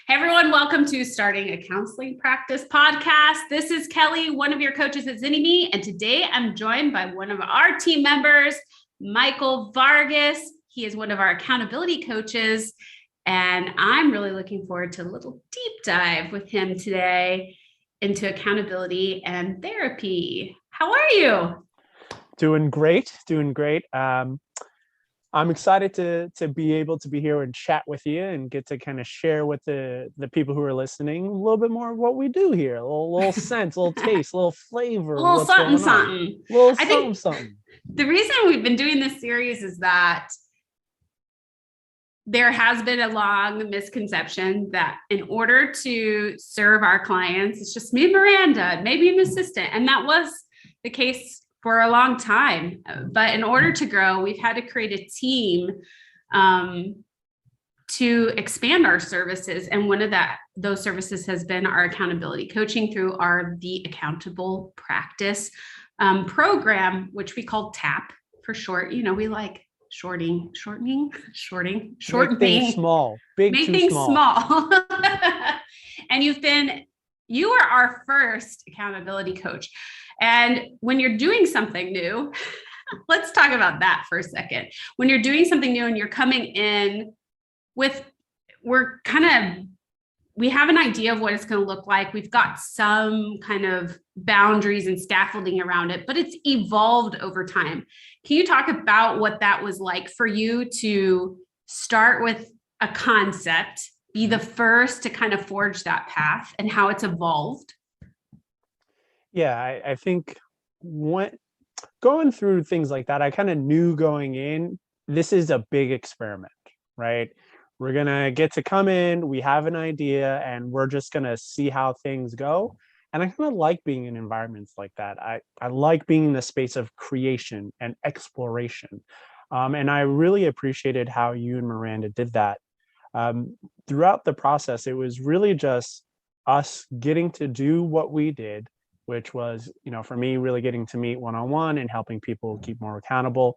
Hey everyone, welcome to Starting a Counseling Practice podcast. This is Kelly, one of your coaches at zynnyme, and today I'm joined by one of our team members, Michael Vargas. He is one of our accountability coaches, and I'm really looking forward to a little deep dive with him today into accountability and therapy. How are you? Doing great. I'm excited to be able to be here and chat with you and get to kind of share with the people who are listening a little bit more of what we do here, a little sense, a little taste, a little flavor A of little what's something, going on. something. A little I something, think something. the reason we've been doing this series is that there has been a long misconception that in order to serve our clients, it's just me and Miranda, maybe an assistant. And that was the case for a long time. But in order to grow, we've had to create a team to expand our services. And one of those services has been our accountability coaching through the Accountable Practice program, which we call TAP for short. You know, we like shortening, Make things small, big make too things small. And you are our first accountability coach. And when you're doing something new, let's talk about that for a second. When you're doing something new and you're coming in we have an idea of what it's going to look like. We've got some kind of boundaries and scaffolding around it, but it's evolved over time. Can you talk about what that was like for you to start with a concept, be the first to kind of forge that path, and how it's evolved? Yeah, I think going through things like that, I kind of knew going in, this is a big experiment, right? We're going to get to come in, we have an idea, and we're just going to see how things go. And I kind of like being in environments like that. I like being in the space of creation and exploration. And I really appreciated how you and Miranda did that. Throughout the process, it was really just us getting to do what we did, which was, for me, really getting to meet one-on-one and helping people keep more accountable.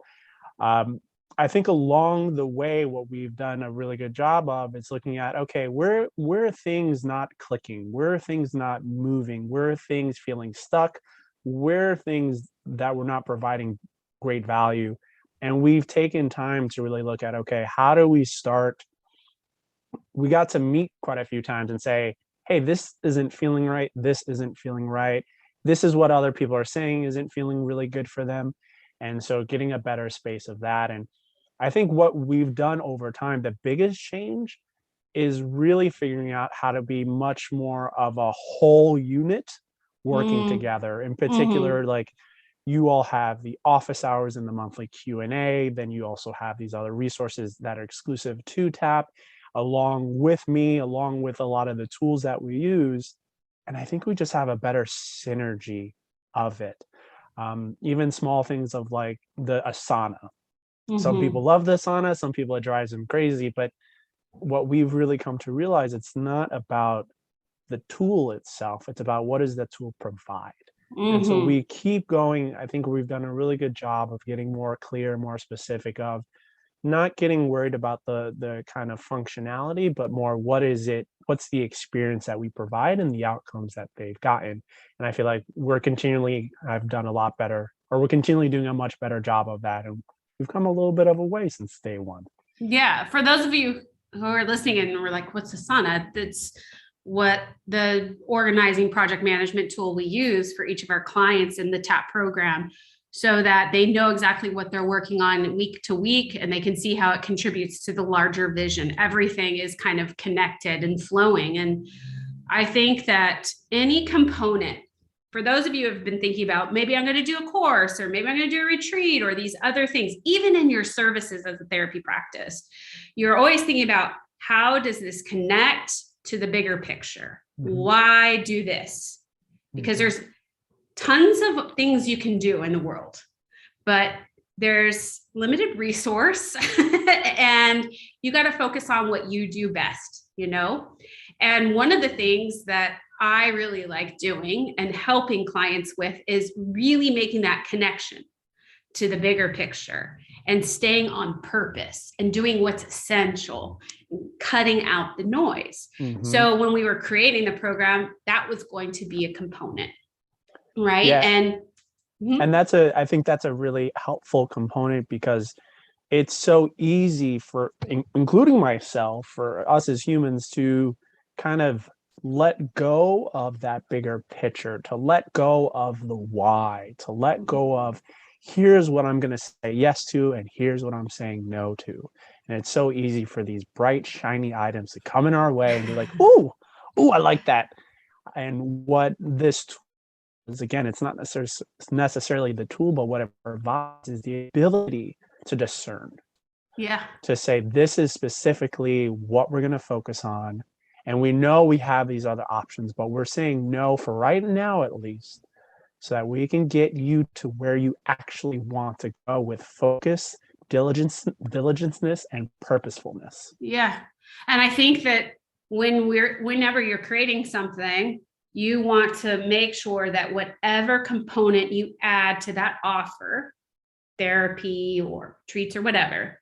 I think along the way, what we've done a really good job of is looking at, okay, where are things not clicking? Where are things not moving? Where are things feeling stuck? Where are things that we're not providing great value? And we've taken time to really look at, okay, how do we start? We got to meet quite a few times and say, hey, this isn't feeling right. This isn't feeling right. This is what other people are saying isn't feeling really good for them. And so getting a better space of that. And I think what we've done over time, the biggest change is really figuring out how to be much more of a whole unit working together. In particular, like you all have the office hours and the monthly Q&A. Then you also have these other resources that are exclusive to TAP, along with me, along with a lot of the tools that we use. And I think we just have a better synergy of it. Even small things of like the Asana. Some people love the Asana, some people it drives them crazy. But what we've really come to realize, it's not about the tool itself. It's about what does the tool provide. And so we keep going. I think we've done a really good job of getting more clear, more specific of not getting worried about the kind of functionality, but more what's the experience that we provide and the outcomes that they've gotten. And I feel like I've done a lot better, or we're continually doing a much better job of that. And we've come a little bit of a way since day one. Yeah. For those of you who are listening and we're like, what's Asana? That's what the organizing project management tool we use for each of our clients in the TAP program, so that they know exactly what they're working on week to week and they can see how it contributes to the larger vision. Everything is kind of connected and flowing. And I think that any component, for those of you who have been thinking about, maybe I'm going to do a course, or maybe I'm going to do a retreat, or these other things, even in your services as a therapy practice, you're always thinking about, how does this connect to the bigger picture? Why do this? Because there's tons of things you can do in the world, but there's limited resource and you got to focus on what you do best, And one of the things that I really like doing and helping clients with is really making that connection to the bigger picture. and staying on purpose and doing what's essential, cutting out the noise. Mhm. So when we were creating the program, that was going to be a component, right? Yeah. And And I think that's a really helpful component, because it's so easy for, including myself, for us as humans to kind of let go of that bigger picture, to let go of the why, to let go of here's what I'm going to say yes to and here's what I'm saying no to. And it's so easy for these bright, shiny items to come in our way and be like, ooh, I like that. And what this is, again, it's not necessarily the tool, but what it provides is the ability to discern, yeah, to say this is specifically what we're going to focus on, and we know we have these other options, but we're saying no for right now at least, so that we can get you to where you actually want to go with focus, diligenceness, and purposefulness. yeah. And I think that whenever you're creating something, you want to make sure that whatever component you add to that offer, therapy or treats or whatever,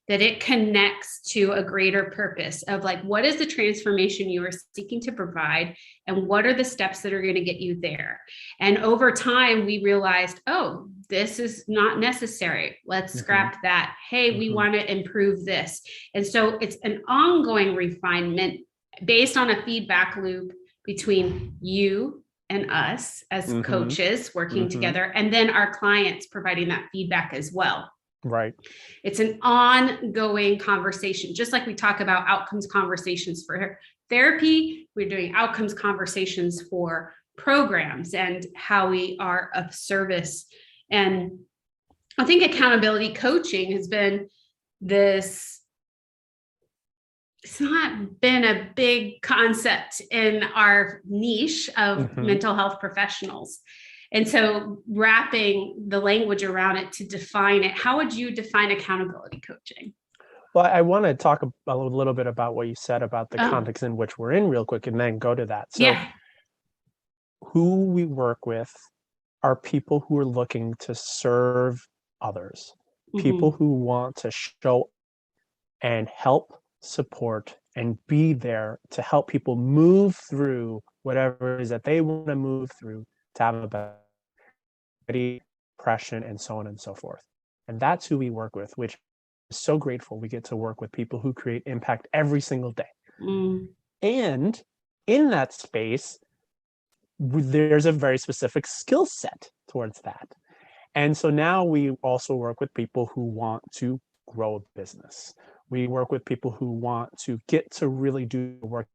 that it connects to a greater purpose of like, what is the transformation you are seeking to provide? And what are the steps that are going to get you there? And over time, we realized, oh, this is not necessary. Let's scrap that. Hey, we want to improve this. And so it's an ongoing refinement based on a feedback loop between you and us as coaches working together, and then our clients providing that feedback as well. Right. It's an ongoing conversation, just like we talk about outcomes conversations for therapy. We're doing outcomes conversations for programs and how we are of service. And I think accountability coaching has been this, it's not been a big concept in our niche of mental health professionals. And so wrapping the language around it to define it, how would you define accountability coaching? Well, I want to talk a little bit about what you said about the context in which we're in real quick, and then go to that. So who we work with are people who are looking to serve others, people who want to show and help, support, and be there to help people move through whatever it is that they want to move through to have a better depression, and so on and so forth. And that's who we work with, which is so grateful we get to work with people who create impact every single day. And in that space, there's a very specific skill set towards that. And so now we also work with people who want to grow a business. We work with people who want to get to really do the work,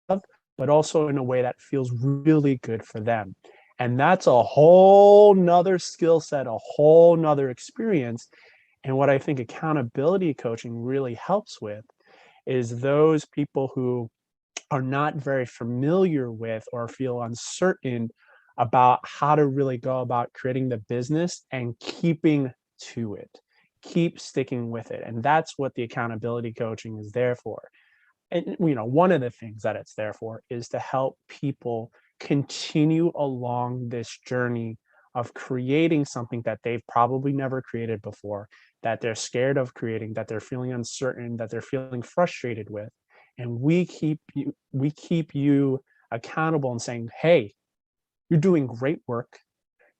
but also in a way that feels really good for them. And that's a whole nother skill set, a whole nother experience. And what I think accountability coaching really helps with is those people who are not very familiar with or feel uncertain about how to really go about creating the business and keeping to it, keep sticking with it. And that's what the accountability coaching is there for. And one of the things that it's there for is to help people continue along this journey of creating something that they've probably never created before, that they're scared of creating, that they're feeling uncertain, that they're feeling frustrated with. And we keep you accountable and saying, hey, you're doing great work,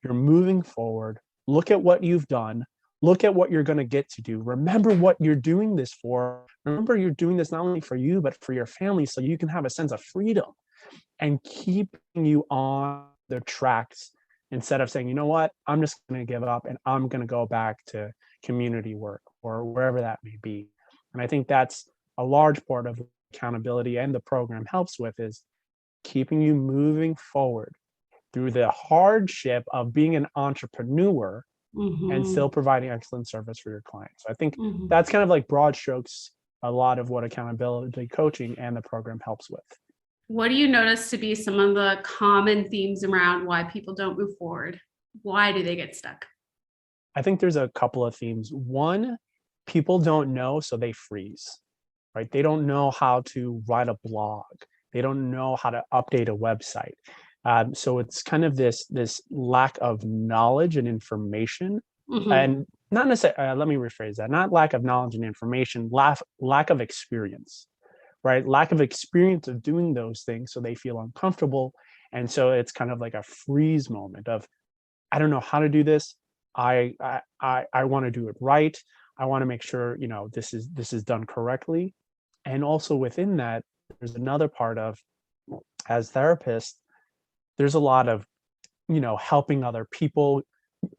you're moving forward, look at what you've done, look at what you're going to get to do. Remember what you're doing this for. Remember, you're doing this not only for you, but for your family, so you can have a sense of freedom, and keeping you on the tracks instead of saying, you know what, I'm just going to give up and I'm going to go back to community work or wherever that may be. And I think that's a large part of accountability, and the program helps with, is keeping you moving forward through the hardship of being an entrepreneur and still providing excellent service for your clients. So I think that's kind of like broad strokes, a lot of what accountability coaching and the program helps with. What do you notice to be some of the common themes around why people don't move forward? Why do they get stuck? I think there's a couple of themes. One, people don't know, so they freeze, right? They don't know how to write a blog. They don't know how to update a website. So it's kind of this lack of knowledge and information. And not necessarily, let me rephrase that, not lack of knowledge and information, lack of experience, right? Lack of experience of doing those things. So they feel uncomfortable. And so it's kind of like a freeze moment of, I don't know how to do this. I want to do it right. I want to make sure, this is done correctly. And also within that, there's another part of, as therapists, there's a lot of, helping other people,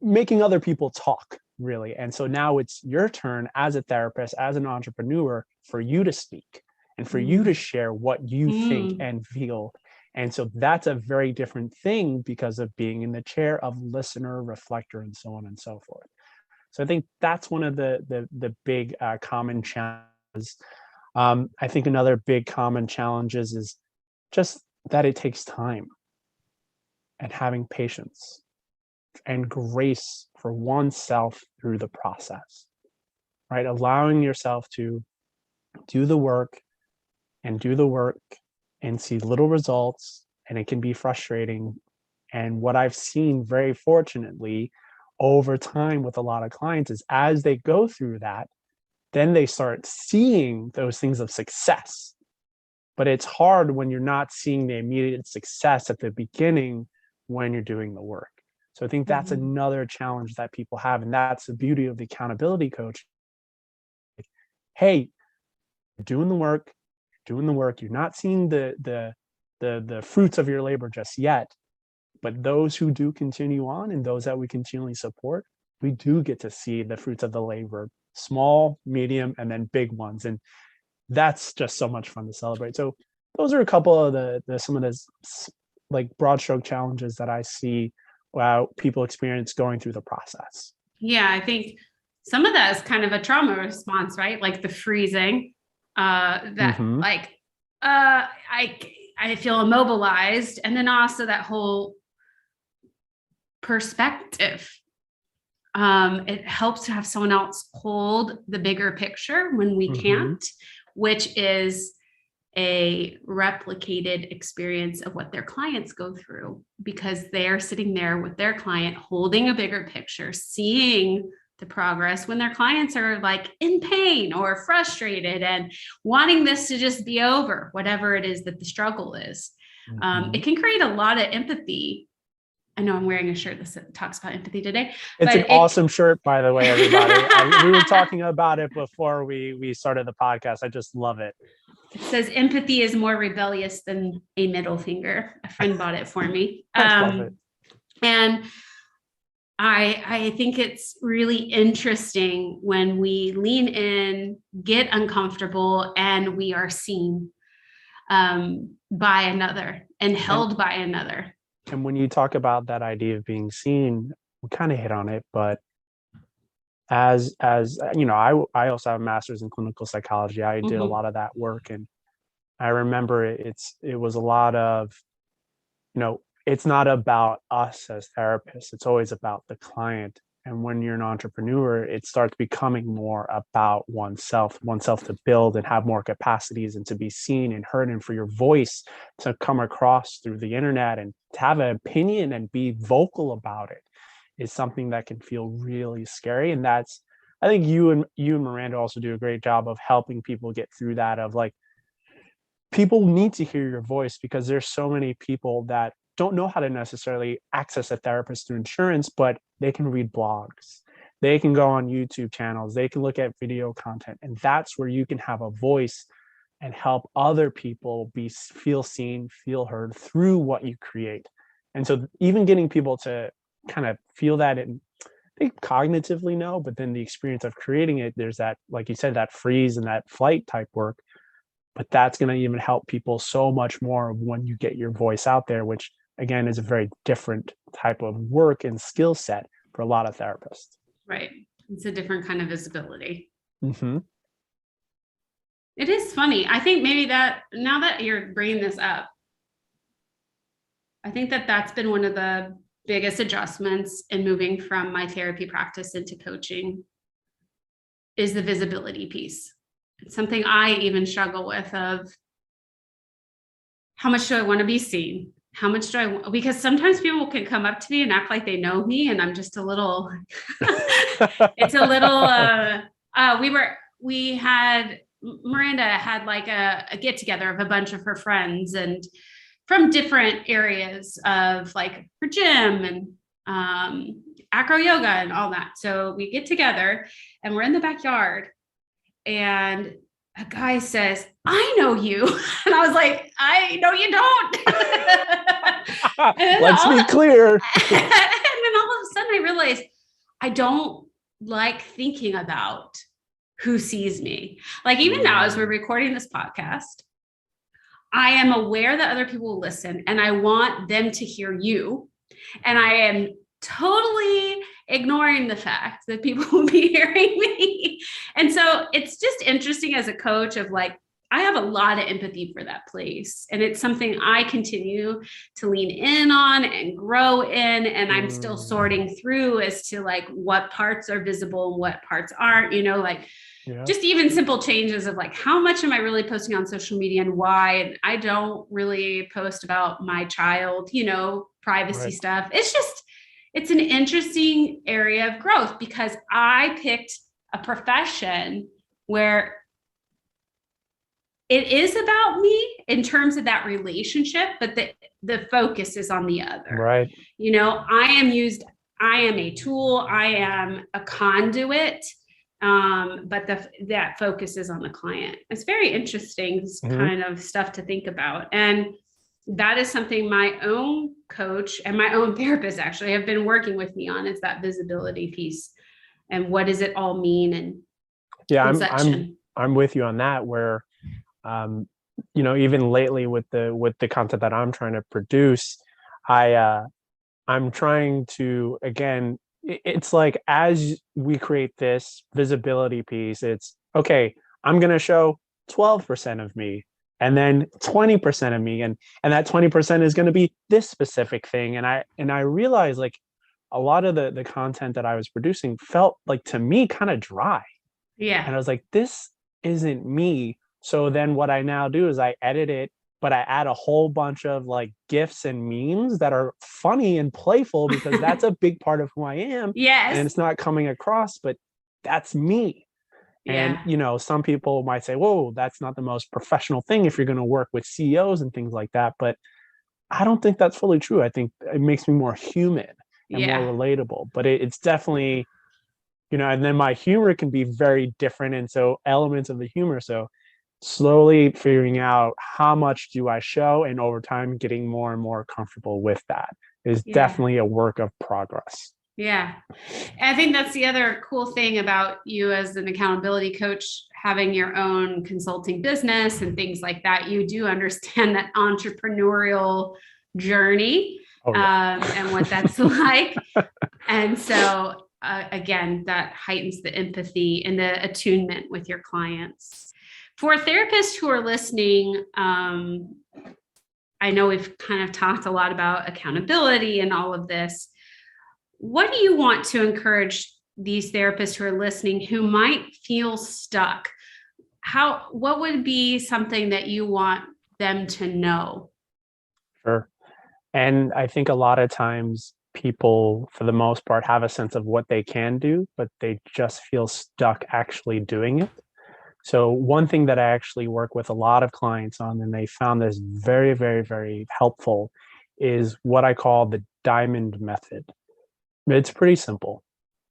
making other people talk, really. And so now it's your turn as a therapist, as an entrepreneur, for you to speak and for you to share what you think Mm. and feel. And so that's a very different thing because of being in the chair of listener, reflector, and so on and so forth. So I think that's one of the big common challenges. I think another big common challenges is just that it takes time and having patience and grace for oneself through the process, right? Allowing yourself to do the work and do the work and see little results, and it can be frustrating. And what I've seen, very fortunately, over time with a lot of clients is as they go through that, then they start seeing those things of success. But it's hard when you're not seeing the immediate success at the beginning when you're doing the work. So I think that's Mhm. another challenge that people have. And that's the beauty of the accountability coach. Hey, you're doing the work, you're doing the work. You're not seeing the fruits of your labor just yet. But those who do continue on and those that we continually support, we do get to see the fruits of the labor, small, medium, and then big ones. And that's just so much fun to celebrate. So those are a couple of the some of the like broad stroke challenges that I see people experience going through the process. Yeah, I think some of that is kind of a trauma response, right? Like the freezing, that Hmm. like, I feel immobilized, and then also that whole perspective. It helps to have someone else hold the bigger picture when we Hmm. can't, which is a replicated experience of what their clients go through, because they're sitting there with their client holding a bigger picture, seeing the progress when their clients are like in pain or frustrated and wanting this to just be over, whatever it is that the struggle is. Hmm. It can create a lot of empathy. I know I'm wearing a shirt that talks about empathy today, It's but an awesome shirt, by the way, everybody. We were talking about it before we started the podcast. I just love it. it says empathy is more rebellious than a middle finger. A friend bought it for me. I love it. And I think it's really interesting when we lean in, get uncomfortable, and we are seen by another and And held by another. and when you talk about that idea of being seen, we kind of hit on it, but as I also have a master's in clinical psychology. I did a Mhm. lot of that work, and I remember it was a lot of, it's not about us as therapists. It's always about the client. And when you're an entrepreneur, it starts becoming more about oneself to build and have more capacities and to be seen and heard, and for your voice to come across through the internet and to have an opinion and be vocal about it is something that can feel really scary. And that's, I think you and Miranda also do a great job of helping people get through that, of like, people need to hear your voice because there's so many people that don't know how to necessarily access a therapist through insurance, but they can read blogs, they can go on YouTube channels, they can look at video content, and that's where you can have a voice and help other people feel seen, feel heard through what you create. And so even getting people to kind of feel that, and they cognitively know, but then the experience of creating it, there's that, like you said, that freeze and that flight type work. But that's going to even help people so much more when you get your voice out there, which again is a very different type of work and skill set for a lot of therapists. Right. It's a different kind of visibility. Hmm. It is funny. I think maybe that now that you're bringing this up, I think that that's been one of the biggest adjustments in moving from my therapy practice into coaching is the visibility piece. It's something I even struggle with, of how much do I want to be seen? how much do I want? Because sometimes people can come up to me and act like they know me, and I'm just a little, it's a little, Miranda had like a get together of a bunch of her friends and from different areas of like her gym and acro yoga and all that. So we get together and we're in the backyard and a guy says, I know you. And I was like, I know you don't. Let's be clear. And then all of a sudden I realized I don't like thinking about who sees me. Like even now, as we're recording this podcast, I am aware that other people will listen and I want them to hear you. And I am totally ignoring the fact that people will be hearing me. And so it's just interesting as a coach of like, I have a lot of empathy for that place. And it's something I continue to lean in on and grow in. And I'm still sorting through as to like what parts are visible and what parts aren't, like just even simple changes of like, how much am I really posting on social media and why? And I don't really post about my child, privacy stuff. It's an interesting area of growth because I picked a profession where it is about me in terms of that relationship, but the focus is on the other. Right. I am a tool, I am a conduit, but that focus is on the client. It's very interesting kind of stuff to think about. And that is something my own coach and my own therapist actually have been working with me on, is that visibility piece and what does it all mean? And I'm with you on that, where even lately with the content that I'm trying to produce, I'm trying to, again, it's like, as we create this visibility piece, it's okay, I'm going to show 12% of me and then 20% of me. And that 20% is going to be this specific thing. And I realized like a lot of the content that I was producing felt like, to me, kind of dry. Yeah. And I was like, this isn't me. So then what I now do is I edit it, but I add a whole bunch of like GIFs and memes that are funny and playful because that's a big part of who I am. Yes. And it's not coming across, but that's me. Yeah. And, some people might say, whoa, that's not the most professional thing if you're going to work with CEOs and things like that. But I don't think that's fully true. I think it makes me more human and more relatable. But it's definitely, and then my humor can be very different. And so elements of the humor. So slowly figuring out how much do I show, and over time getting more and more comfortable with that is definitely a work of progress. Yeah. And I think that's the other cool thing about you as an accountability coach, having your own consulting business and things like that. You do understand that entrepreneurial journey and what that's like. And so, again, that heightens the empathy and the attunement with your clients. For therapists who are listening, I know we've kind of talked a lot about accountability and all of this. What do you want to encourage these therapists who are listening who might feel stuck? What would be something that you want them to know? Sure. And I think a lot of times people, for the most part, have a sense of what they can do, but they just feel stuck actually doing it. So one thing that I actually work with a lot of clients on, and they found this very, very, very helpful, is what I call the diamond method. It's pretty simple.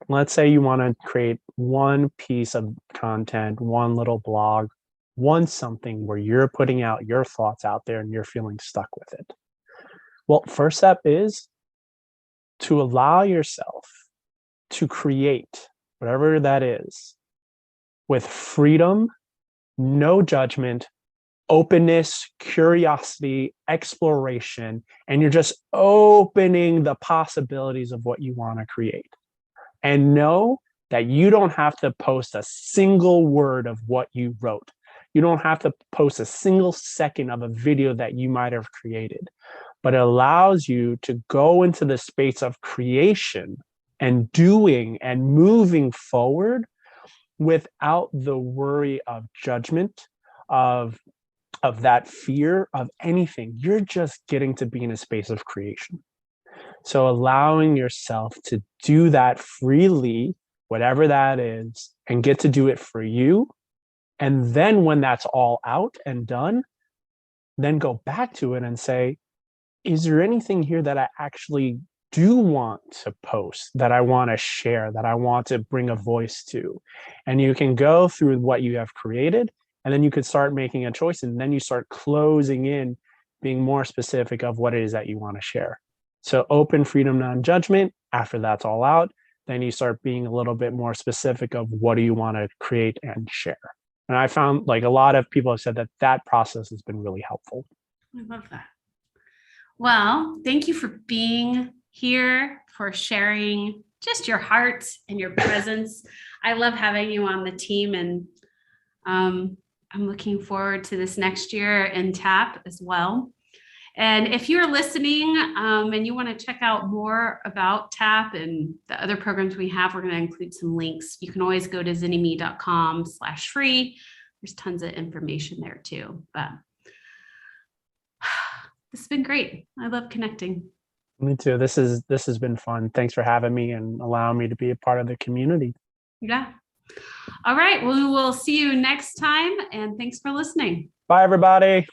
Let's say you want to create one piece of content, one little blog, one something where you're putting out your thoughts out there and you're feeling stuck with it. Well, first step is to allow yourself to create whatever that is with freedom, no judgment, openness, curiosity, exploration, and you're just opening the possibilities of what you want to create. And know that you don't have to post a single word of what you wrote. You don't have to post a single second of a video that you might have created, but it allows you to go into the space of creation and doing and moving forward without the worry of judgment, of of that fear of anything. You're just getting to be in a space of creation. So allowing yourself to do that freely, whatever that is, and get to do it for you. And then when that's all out and done, then go back to it and say, is there anything here that I actually do want to post, that I want to share, that I want to bring a voice to? And you can go through what you have created, and then you could start making a choice, and then you start closing in, being more specific of what it is that you want to share. So open, freedom, non-judgment. After that's all out, then you start being a little bit more specific of what do you want to create and share. And I found like a lot of people have said that that process has been really helpful. I love that. Well, thank you for being here, for sharing just your heart and your presence. I love having you on the team, and I'm looking forward to this next year in TAP as well. And if you're listening and you want to check out more about TAP and the other programs we have, we're going to include some links. You can always go to zynnyme.com/free. There's tons of information there too. But this has been great. I love connecting. Me too. This has been fun. Thanks for having me and allowing me to be a part of the community. Yeah. All right. Well, we will see you next time. And thanks for listening. Bye, everybody.